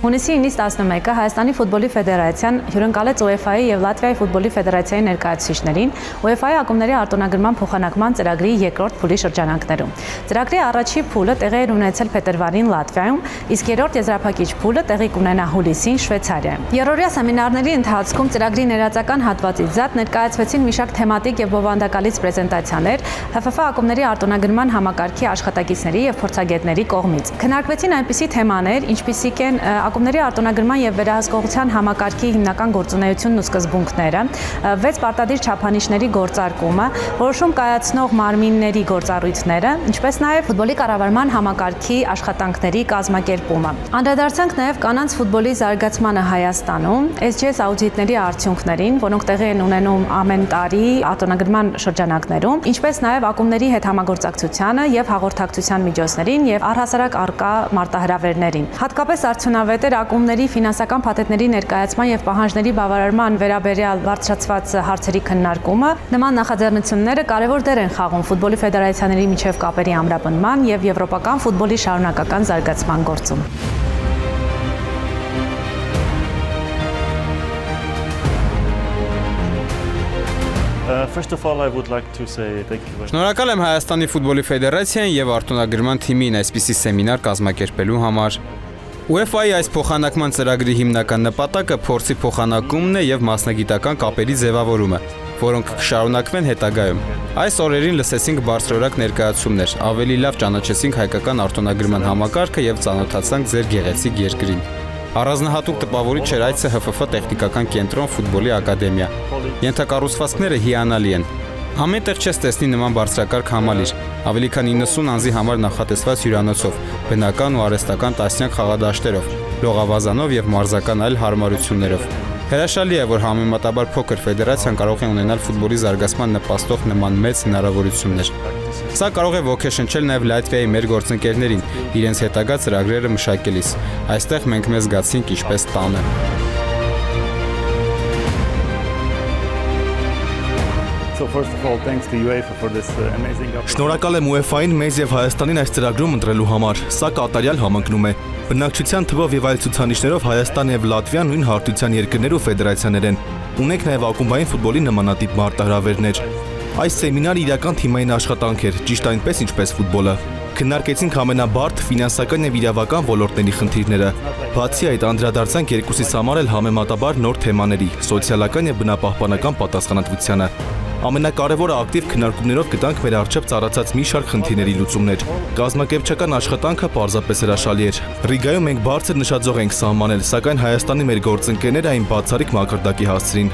Հունիսի 9-ից 11-ը Հայաստանի ֆուտբոլի ֆեդերացիան հյուրընկալեց UEFA-ի եւ Լատվիայի ֆուտբոլի ֆեդերացիայի ներկայացուցիչներին UEFA-ի ակումբների արտոնագրման փոխանակման ծրագրի երկրորդ փուլի շրջանակներում։ Ծրագրի առաջին փուլը տեղի էր ունեցել փետրվարին Լատվիայում, իսկ երրորդ եզրափակիչ փուլը տեղի կունենա հուլիսին Շվեյցարիայում։ Երրորդյա սեմինարների ընթացքում ծրագրի ներածական հատվածից զատ ներկայացվեցին մի շարք թեմատիկ եւ բովանդակալից պրեզենտացիաներ ՀՖՖ ակումբների արտոնագրման համակարգի աշխատակիցների եւ փորձագետների կողմից։ Քննարկվեցին այնպիսի թեմաներ, ինչպիսիք են ակումբների արտոնագրման եւ վերահսկողության համակարգի հիմնական գործունեությունն ու սկզբունքները, 6 պարտադիր չափանիշների գործարկումը, որոշում կայացնող մարմինների գործառույթները, ինչպես նաեւ ֆուտբոլի կառավարման համակարգի աշխատանքների կազմակերպումը։ Անդրադարձանք նաեւ կանանց ֆուտբոլի զարգացմանը Հայաստանում, SGS աուդիտների արդյունքներին, որոնք տեղի են ունենում ամեն տարի արտոնագրման շրջանակներում, ինչպես նաեւ ակումբների հետ համագործակցությանը եւ հաղորդակցության միջոցներին եւ առհասարակ արկա մարտահրավերներին։ Հատկապես արդյունավետ էր ակումբների ֆինանսական փաթեթների ներկայացման եւ պահանջների բավարարման վերաբերյալ բարձրացված հարցերի քննարկումը։ Նման նախաձեռնությունները կարևոր դեր են խաղում ֆուտբոլի ֆեդերացիաների միջև կապերի ամրապնդման եւ եվրոպական ֆուտբոլի շարունակական զարգացման գործում։ First of all, I would like to say thank you. Շնորհակալ եմ Հայաստանի ֆուտբոլի ֆեդերացիային եւ արտոնագրման թիմին այսպիսի սեմինար կազմակերպելու համար։ UEFA-ի այս փոխանակման ծրագրի հիմնական նպատակը փորձի փոխանակումն է եւ մասնագիտական կապերի ձևավորումը, որոնք կշարունակվեն հետագայում։ Այս օրերին լսեցինք բարձրորակ ներկայացումներ, ավելի լավ ճանաչեցինք հայկական արտոնագրման համակարգը եւ ծանոթացանք ձեր գեղեցիկ երկրին։ Առանձնահատուկ տպավորիչ էր այցը ՀՖՖ տեխնիկական կենտրոն ֆուտբոլի ակադեմիա։ Ենթակառուցվածքները հիանալի են։ Ամենտեղ չես տեսնի նման բարձրակարգ համալիր, ավելի քան 90 անձի համար նախատեսված հյուրանոցով, բնական ու արհեստական տասնյակ խաղադաշտերով, լողավազանով եւ մարզական այլ հարմարություններով։ Հրաշալի է, որ համեմատաբար փոքր ֆեդերացիան կարող է ունենալ ֆուտբոլի զարգացման նպաստող նման մեծ հնարավորություններ։ Սա կարող է ոգեշնչել նաև Լատվիայի մեր գործընկերներին, իրենց հետագա ծրագրերը մշակելիս։ Այստեղ մենք մեզ զգացինք ինչպես տանը։ So first of all, thanks to UEFA for this amazing opportunity. Շնորհակալ եմ UEFA-ին մեզ եւ Հայաստանին այս ծրագրում ընտրելու համար։ Սա կատարյալ համընկնում է։ Բնակչության թվով եւ այլ ցուցանիշներով Հայաստանը եւ Լատվիան նույն հարթության երկրներ ու ֆեդերացիաներ են։ Ունենք նաեւ ակումբային ֆուտբոլի նմանատիպ մարտահրավերներ։ Այս սեմինարը իրական թիմային աշխատանք էր, ճիշտ այնպես ինչպես ֆուտբոլը։ Քննարկեցինք ամենաբարդ ֆինանսական եւ իրավական ոլորտների խնդիրները։ Բացի այդ, անդրադարձանք երկուսից համար էլ համեմատաբար նոր թեմաների՝ սոցիալական եւ բնապահպանական պատասխանատվությանը։ Ամենակարևորը ակտիվ քննարկումներով գտանք մեր առջև ծառացած մի շարք խնդիրների լուծումներ։ Կազմակերպչական աշխատանքը պարզապես հրաշալի էր։ Ռիգայում մենք բարձր նշաձող ենք սահմանել, սակայն Հայաստանի մեր գործընկերները այն բացառիկ մակարդակի հասցրին։